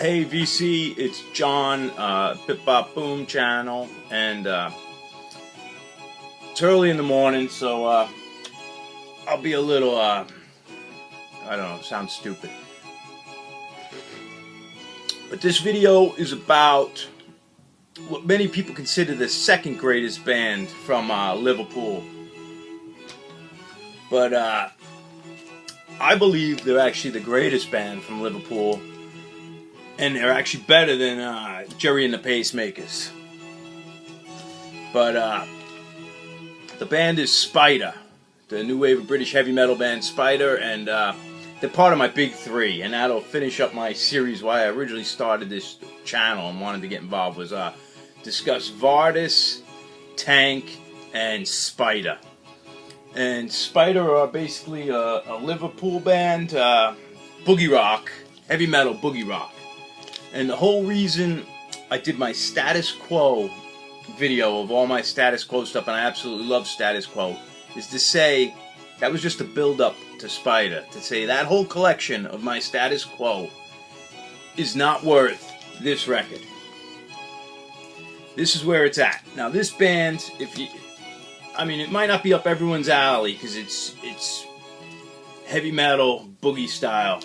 Hey VC, it's John, Bipbopboom channel, and it's early in the morning, so I'll be a little, I don't know, sounds stupid. But this video is about what many people consider the second greatest band from Liverpool. But I believe they're actually the greatest band from Liverpool. And they're actually better than Jerry and the Pacemakers. But the band is Spider, the new wave of British heavy metal band Spider, and they're part of my big three, and that'll finish up my series. Why I originally started this channel and wanted to get involved was discuss Vardis, Tank, and Spider. And Spider are basically a Liverpool band, boogie rock, heavy metal boogie rock. And the whole reason I did my status quo video of all my status quo stuff, and I absolutely love status quo, is to say that was just a build up to Spider. To say that whole collection of my status quo is not worth this record. This is where it's at. Now this band, it might not be up everyone's alley because it's heavy metal boogie style,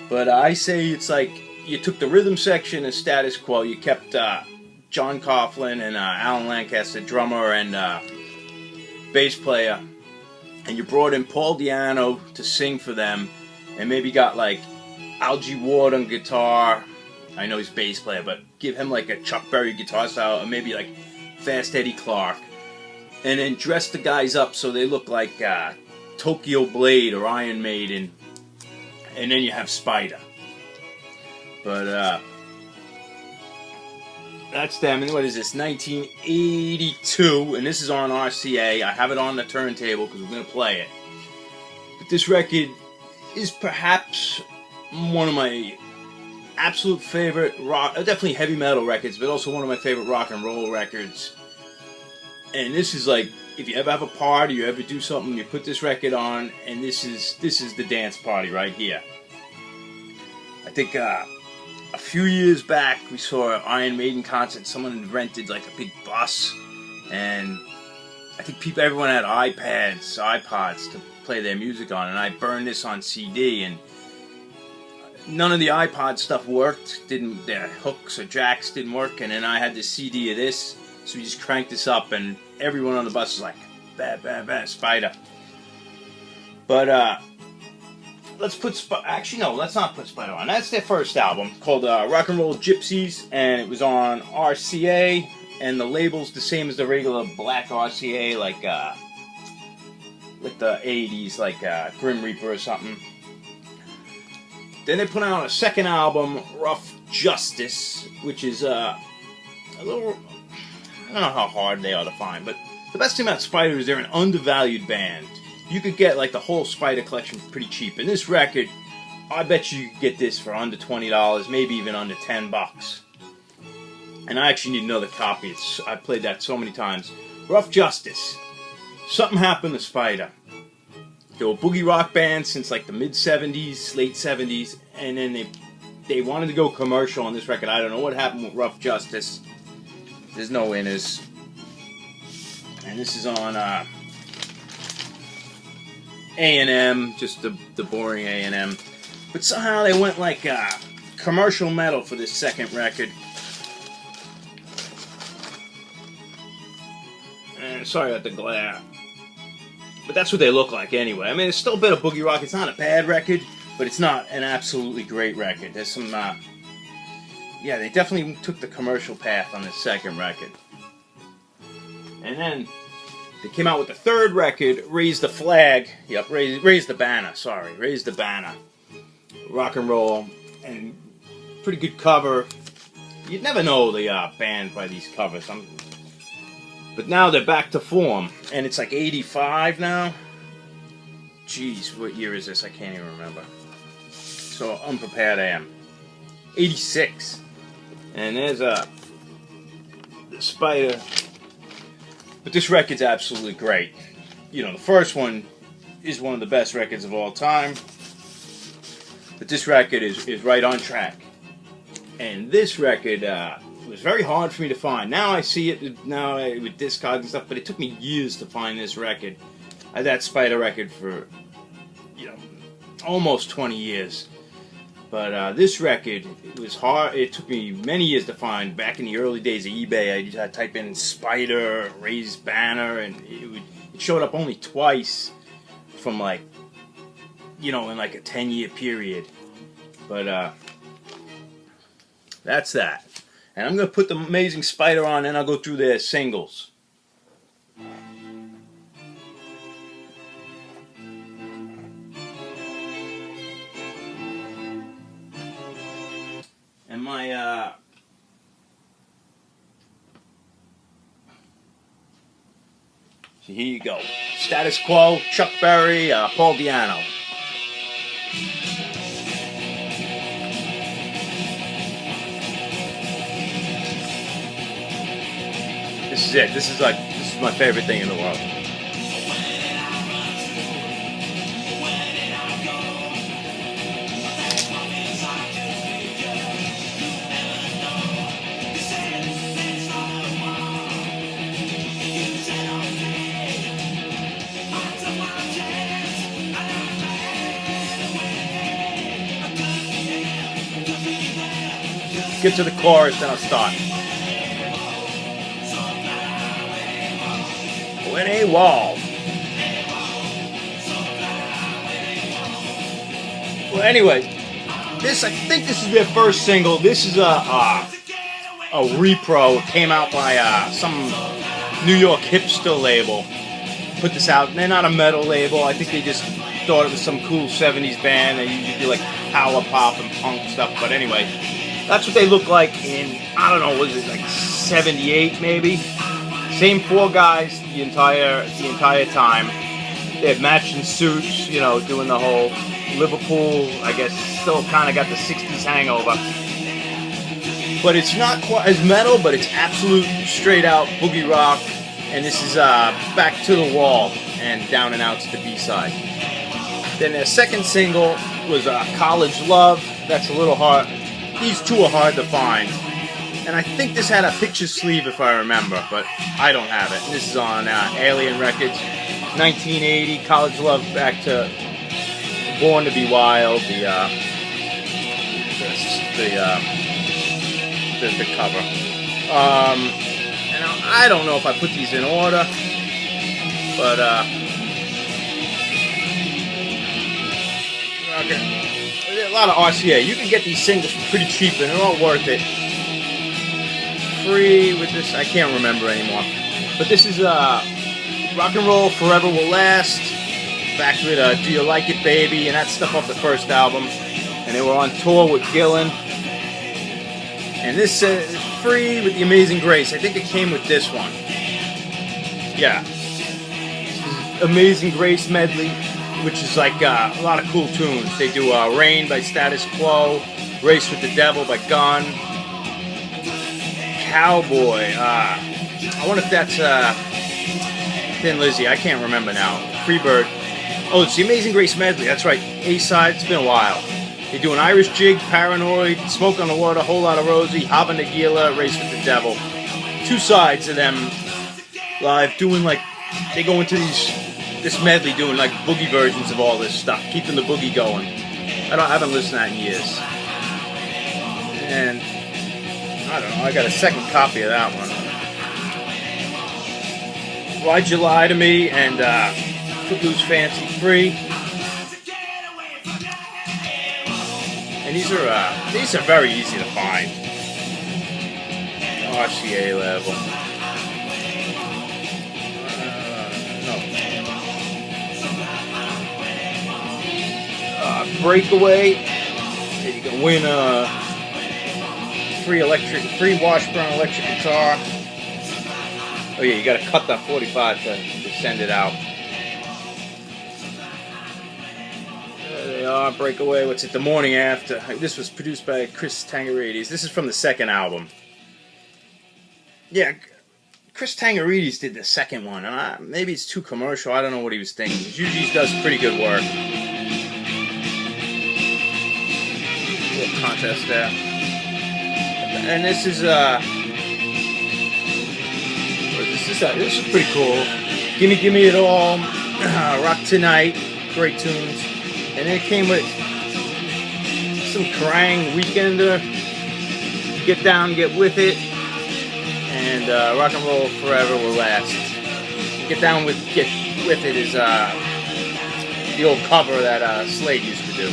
but I say it's like you took the rhythm section of status quo, you kept John Coughlin and Alan Lancaster, drummer and bass player, and you brought in Paul Diano to sing for them, and maybe got like Algie Ward on guitar. I know he's bass player, but give him like a Chuck Berry guitar style, or maybe like Fast Eddie Clark, and then dress the guys up so they look like Tokyo Blade or Iron Maiden, and then you have Spider. But that's them. And what is this? 1982, and this is on RCA. I have it on the turntable because we're gonna play it. But this record is perhaps one of my absolute favorite rock, definitely heavy metal records, but also one of my favorite rock and roll records. And this is like, if you ever have a party, you ever do something, you put this record on, and this is the dance party right here. I think a few years back, we saw an Iron Maiden concert. Someone had rented like a big bus, and I think everyone had iPods to play their music on, and I burned this on CD, and none of the iPod stuff worked. Their hooks or jacks didn't work, and then I had the CD of this, so we just cranked this up, and everyone on the bus was like, "Bad, bad, bad, Spider." But let's not put Spider on. That's their first album, called Rock and Roll Gypsies, and it was on RCA, and the label's the same as the regular black RCA, like the 80s, like Grim Reaper or something. Then they put out a second album, Rough Justice, which is a little, I don't know how hard they are to find, but the best thing about Spider is they're an undervalued band. You could get like the whole Spider collection for pretty cheap. And this record, I bet you could get this for under $20, maybe even under $10. And I actually need another copy. I played that so many times. Rough Justice. Something happened to Spider. They were a boogie rock band since like the mid-70s, late 70s, and then they wanted to go commercial on this record. I don't know what happened with Rough Justice. There's no winners. And this is on A&M, just the boring A&M. But somehow they went like commercial metal for this second record. And sorry about the glare. But that's what they look like anyway. I mean, it's still a bit of boogie rock. It's not a bad record, but it's not an absolutely great record. There's some, yeah, they definitely took the commercial path on this second record. And then they came out with the third record, Raise the Flag. Yep, Raise the Banner. Sorry, Raise the Banner. Rock and roll, and pretty good cover. You'd never know the band by these covers. But now they're back to form, and it's like 85 now. Jeez, what year is this? I can't even remember. So unprepared I am. 86. And there's the Spider. But this record's absolutely great. You know, the first one is one of the best records of all time. But this record is right on track. And this record was very hard for me to find. Now I see it now with Discogs and stuff, but it took me years to find this record. I had that Spider record for, you know, almost 20 years. But this record, it was hard. It took me many years to find. Back in the early days of eBay, I just had to type in Spider, raised banner, and it showed up only twice from, like, you know, in like a 10-year period. But that's that. And I'm going to put the Amazing Spider on, and I'll go through their singles. And my, so here you go. Status Quo, Chuck Berry, Paul Di'Anno. This is it. This is my favorite thing in the world. Get to the chorus, then I'll start. When a wall. Well, anyway, I think this is their first single. This is a repro. It came out by some New York hipster label. Put this out. They're not a metal label. I think they just thought it was some cool 70s band. They usually do like power pop and punk stuff. But anyway, that's what they look like in, I don't know, was it like 78 maybe? Same four guys the entire time. They have matching suits, you know, doing the whole Liverpool, I guess, still kind of got the 60s hangover. But it's not quite as metal, but it's absolute straight out boogie rock. And this is Back to the Wall and Down and Out's the B-side. Then their second single was College Love. That's a little hard. These two are hard to find. And I think this had a picture sleeve if I remember, but I don't have it. This is on Alien Records, 1980, College Love, back to Born to Be Wild, the cover. And I don't know if I put these in order, but okay. A lot of RCA. You can get these singles for pretty cheap, and they're all worth it. Free with this, I can't remember anymore. But this is Rock and Roll Forever Will Last. Back with Do You Like It Baby, and that stuff off the first album. And they were on tour with Gillan. And this is Free with The Amazing Grace. I think it came with this one. Yeah. This is Amazing Grace medley, which is like a lot of cool tunes. They do Rain by Status Quo, Race with the Devil by Gun, Cowboy. I wonder if that's Thin Lizzy. I can't remember now. Freebird. Oh, it's the Amazing Grace medley. That's right. A-side. It's been a while. They do an Irish Jig, Paranoid, Smoke on the Water, Whole Lotta Rosie, Hava Nagila, Race with the Devil. Two sides of them live doing like, they go into this medley doing like boogie versions of all this stuff, keeping the boogie going. I haven't listened to that in years. And I don't know, I got a second copy of that one. Why'd You Lie to Me and Footloose Fancy Free. And these are very easy to find. RCA level. No. Breakaway. And you can win a free Washburn electric guitar. Oh yeah, you got to cut that 45 to send it out. There they are. Breakaway. What's it? The Morning After. This was produced by Chris Tangarides. This is from the second album. Yeah, Chris Tangarides did the second one, and maybe it's too commercial. I don't know what he was thinking. Usually he does pretty good work. A little contest there. And this is this is pretty cool. Gimme It All, Rock Tonight, great tunes. And then it came with some Kerrang! Weekender, Get Down, Get With It, and Rock and Roll Forever Will Last. Get With It is the old cover that Slade used to do.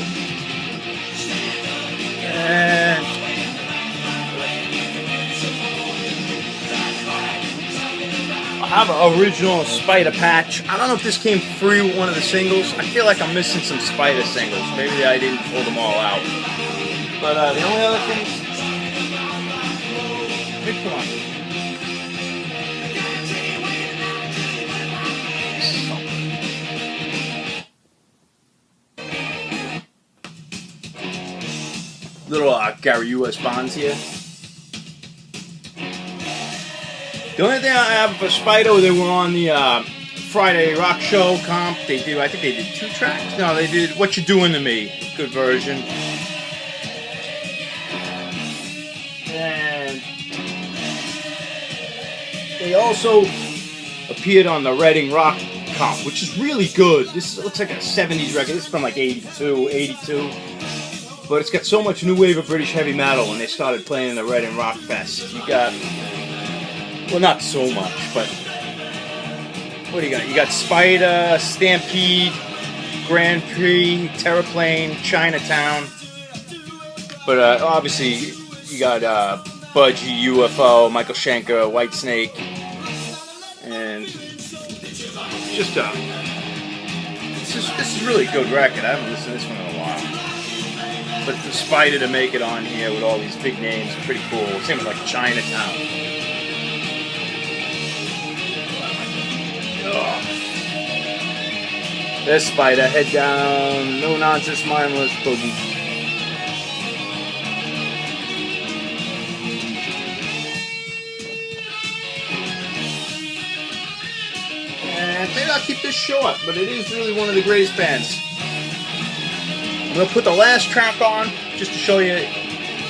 And I have an original Spider patch. I don't know if this came free with one of the singles. I feel like I'm missing some Spider singles. Maybe I didn't pull them all out. But the only other things... Come on. Little Gary U.S. Bonds here. The only thing I have for Spider, they were on the Friday Rock Show comp. I think they did 2 tracks. No, they did What You Doing to Me. Good version. And they also appeared on the Reading Rock comp, which is really good. This looks like a 70s record. This is from like 82. But it's got so much new wave of British heavy metal when they started playing the Reading Rock Fest. You got, well, not so much, but what do you got? You got Spider, Stampede, Grand Prix, Terraplane, Chinatown. But obviously, you got Budgie, UFO, Michael Schenker, Whitesnake, and just this is really a good record. I haven't listened to this one in a while. But for Spider to make it on here with all these big names, pretty cool. Same with like Chinatown. Ugh. There's Spider, head down, no nonsense, mindless boogie. And maybe I'll keep this short, but it is really one of the greatest bands. I'm going to put the last track on just to show you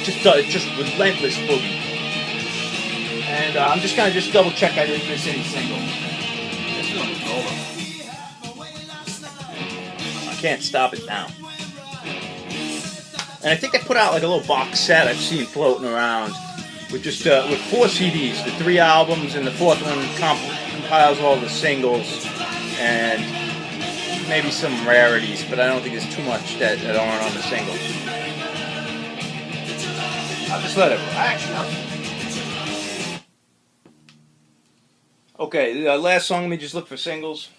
just relentless boogie. And I'm just going to double check I didn't miss any singles. This one's over. I can't stop it now. And I think I put out like a little box set I've seen floating around with just with 4 CDs, the 3 albums, and the 4th one compiles all the singles and maybe some rarities, but I don't think there's too much that aren't on the singles. I'll just let it. Okay, the last song. Let me just look for singles.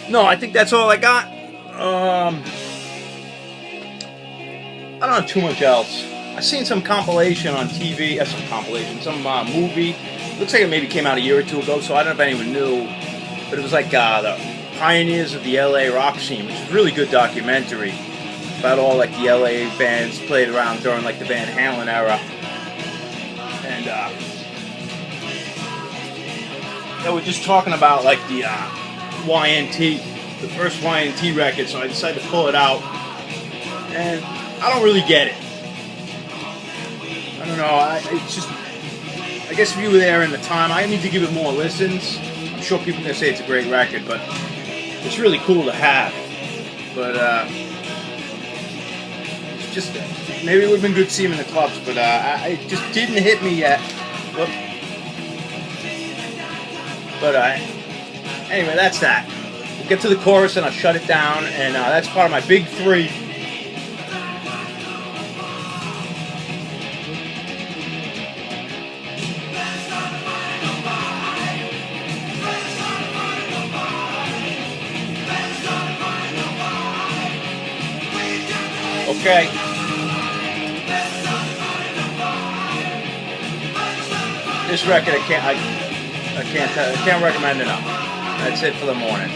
No, I think that's all I got. I don't have too much else. I've seen some compilation on TV, some movie. Looks like it maybe came out a year or 2 ago, so I don't know if anyone knew. But it was like the Pioneers of the LA rock scene, which is a really good documentary about all like the LA bands played around during like the Van Halen era. And they were just talking about like the YNT, the first YNT record, so I decided to pull it out, and I don't really get it. I don't know, it's just, I guess if you were there in the time, I need to give it more listens. I'm sure people are going to say it's a great record, but it's really cool to have. But it's just, maybe it would have been good to see him in the clubs, but it just didn't hit me yet. Whoop. But anyway, that's that. We'll get to the chorus and I'll shut it down, and that's part of my big 3. Okay. This record I can't recommend enough. That's it for the morning.